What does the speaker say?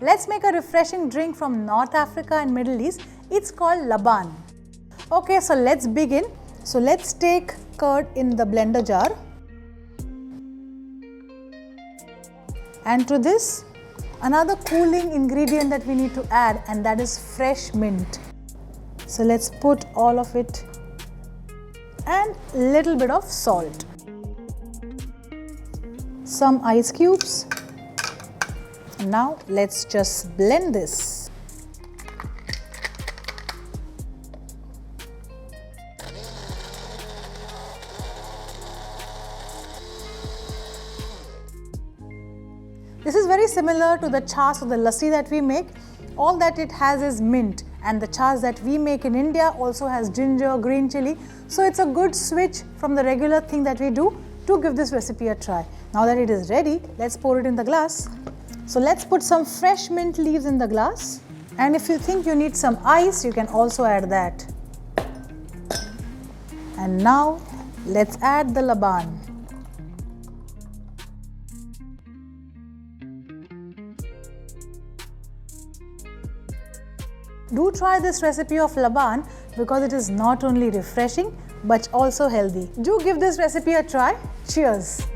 Let's make a refreshing drink from North Africa and Middle East. It's called Laban. Okay, so let's begin. So let's take curd in the blender jar. And to this, another cooling ingredient that we need to add, and that is fresh mint. So let's put all of it and little bit of salt. Some ice cubes. And now let's just blend this. This is very similar to the chas or the lassi that we make. All that it has is mint, and the chas that we make in India also has ginger, green chili. So it's a good switch from the regular thing that we do to give this recipe a try. Now that it is ready, let's pour it in the glass. So let's put some fresh mint leaves in the glass. And if you think you need some ice, you can also add that. And now let's add the Laban. Do try this recipe of Laban because it is not only refreshing but also healthy. Do give this recipe a try. Cheers!